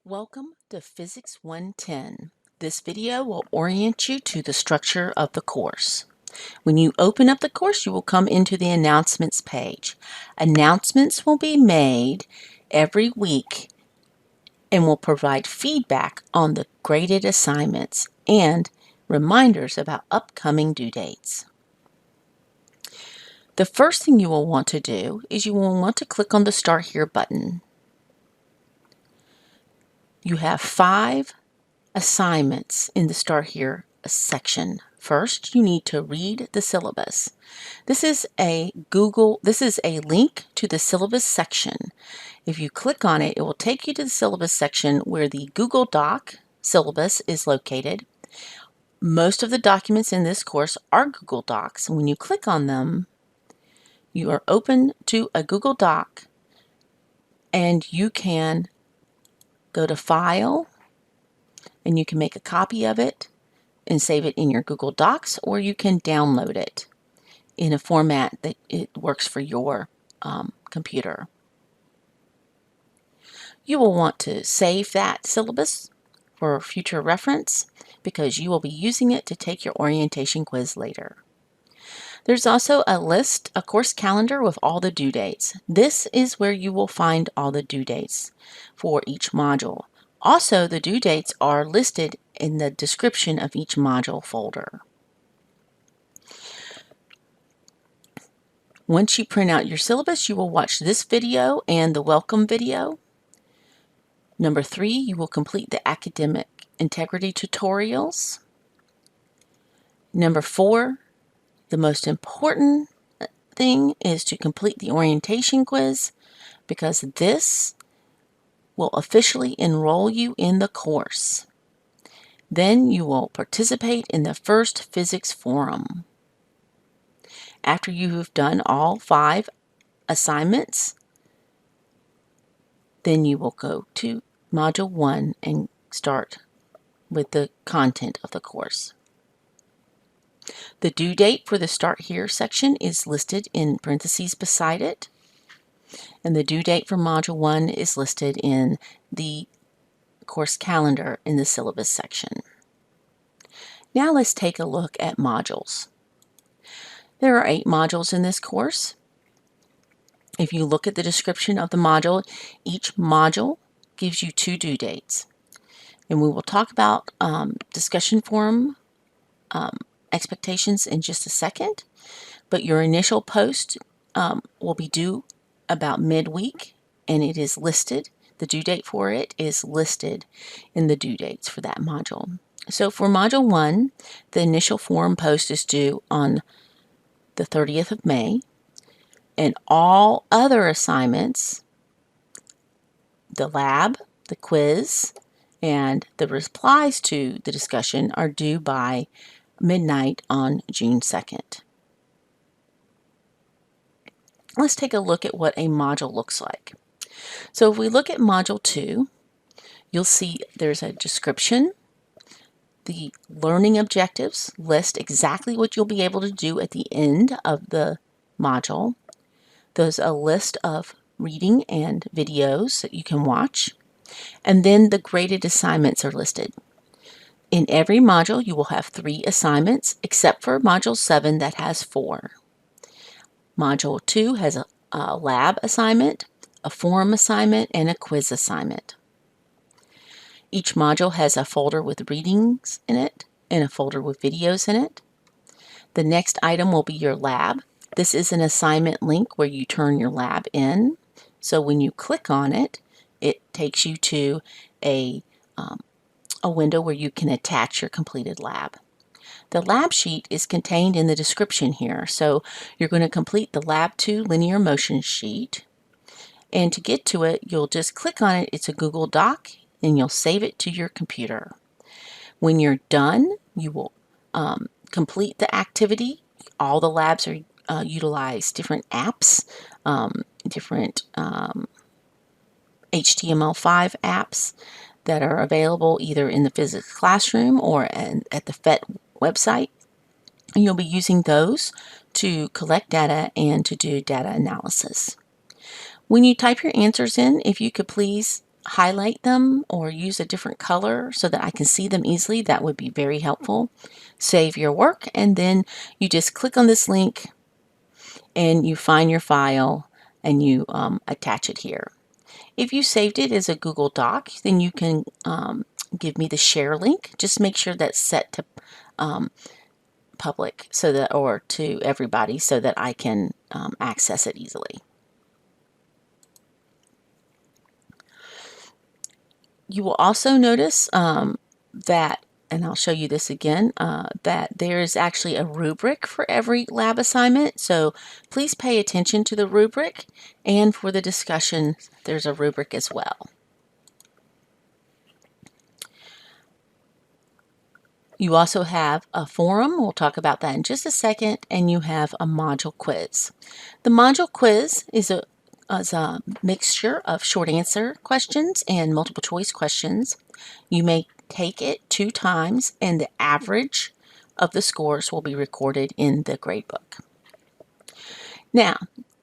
Welcome to Physics 110. This video will orient you to the structure of the course. When you open up the course, you will come into the announcements page. Announcements will be made every week and will provide feedback on the graded assignments and reminders about upcoming due dates. The first thing you will want to do is you will want to click on the Start Here button. You have 5 assignments in the Start Here section. First, you need to read the syllabus. This is a link to the syllabus section. If you click on it, it will take you to the syllabus section where the Google Doc syllabus is located. Most of the documents in this course are Google Docs. When you click on them, you are open to a Google Doc and you can go to File and you can make a copy of it and save it in your Google Docs, or you can download it in a format that it works for your computer. You will want to save that syllabus for future reference because you will be using it to take your orientation quiz later. There's also a course calendar with all the due dates. This is where you will find all the due dates for each module. Also, the due dates are listed in the description of each module folder. Once you print out your syllabus, you will watch this video and the welcome video. Number 3, you will complete the academic integrity tutorials. Number 4, the most important thing is to complete the orientation quiz because this will officially enroll you in the course. Then you will participate in the first physics forum. After you have done all 5 assignments, then you will go to Module 1 and start with the content of the course. The due date for the Start Here section is listed in parentheses beside it, and the due date for Module 1 is listed in the course calendar in the syllabus section. Now let's take a look at modules. There are 8 modules in this course. If you look at the description of the module, each module gives you 2 due dates. And we will talk about discussion forum expectations in just a second, but your initial post will be due about midweek, and it is listed. The due date for it is listed in the due dates for that module. So for Module 1, the initial forum post is due on the 30th of May, and all other assignments, the lab, the quiz, and the replies to the discussion are due by midnight on June 2nd. Let's take a look at what a module looks like. So if we look at Module 2, you'll see there's a description. The learning objectives list exactly what you'll be able to do at the end of the module. There's a list of reading and videos that you can watch. And then the graded assignments are listed. In every module, you will have 3 assignments, except for Module 7 that has 4. Module 2 has a lab assignment, a forum assignment, and a quiz assignment. Each module has a folder with readings in it and a folder with videos in it. The next item will be your lab. This is an assignment link where you turn your lab in. So when you click on it, it takes you to a window where you can attach your completed lab. The lab sheet is contained in the description here. So you're going to complete the Lab 2 linear motion sheet. And to get to it, you'll just click on it. It's a Google Doc, and you'll save it to your computer. When you're done, you will complete the activity. All the labs are utilize different apps, different HTML5 apps that are available either in the physics classroom or at the PHY website. And you'll be using those to collect data and to do data analysis. When you type your answers in, if you could please highlight them or use a different color so that I can see them easily, that would be very helpful. Save your work, and then you just click on this link and you find your file and you attach it here. If you saved it as a Google Doc, then you can give me the share link. Just make sure that's set to public so that, or to everybody, so that I can access it easily. You will also notice that, and I'll show you this again, that there is actually a rubric for every lab assignment. So please pay attention to the rubric, and for the discussion, there's a rubric as well. You also have a forum, we'll talk about that in just a second, and you have a module quiz. The module quiz is a mixture of short answer questions and multiple choice questions. You may take it 2 times, and the average of the scores will be recorded in the gradebook. Now,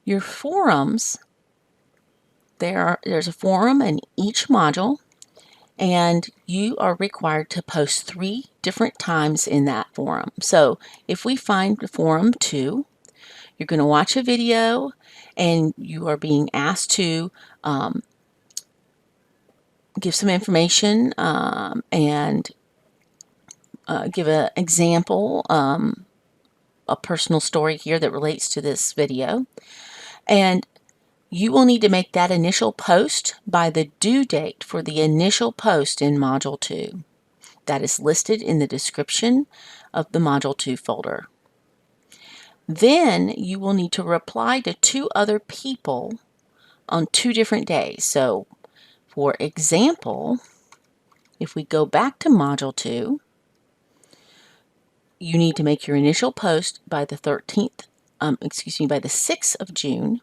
your forums, there's a forum in each module, and you are required to post 3 different times in that forum. So if we find forum 2, you're going to watch a video and you are being asked to give some information and give an example, a personal story here that relates to this video. And you will need to make that initial post by the due date for the initial post in Module 2. That is listed in the description of the Module 2 folder. Then you will need to reply to 2 other people on 2 different days. So, for example, if we go back to Module 2, you need to make your initial post by the 6th of June.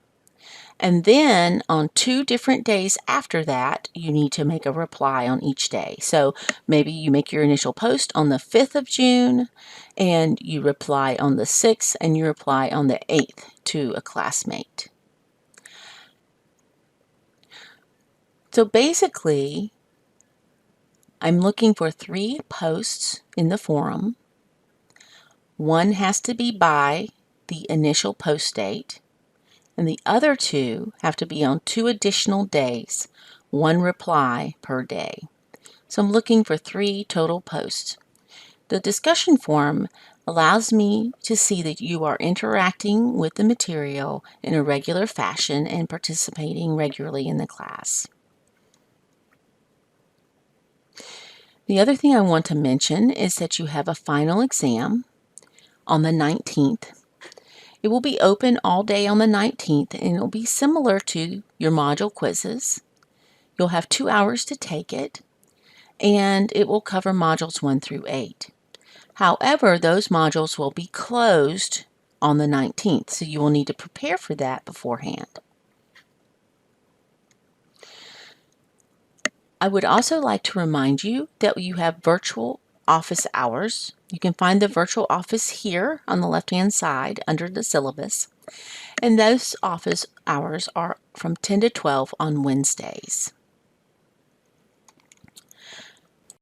And then on 2 different days after that, you need to make a reply on each day. So maybe you make your initial post on the 5th of June, and you reply on the 6th, and you reply on the 8th to a classmate. So basically, I'm looking for 3 posts in the forum. 1 has to be by the initial post date, and the other 2 have to be on 2 additional days, 1 reply per day. So I'm looking for 3 total posts. The discussion forum allows me to see that you are interacting with the material in a regular fashion and participating regularly in the class. The other thing I want to mention is that you have a final exam on the 19th. It will be open all day on the 19th, and it will be similar to your module quizzes. You'll have 2 hours to take it, and it will cover modules 1 through 8. However, those modules will be closed on the 19th, so you will need to prepare for that beforehand. I would also like to remind you that you have virtual office hours. You can find the virtual office here on the left-hand side under the syllabus, and those office hours are from 10 to 12 on Wednesdays.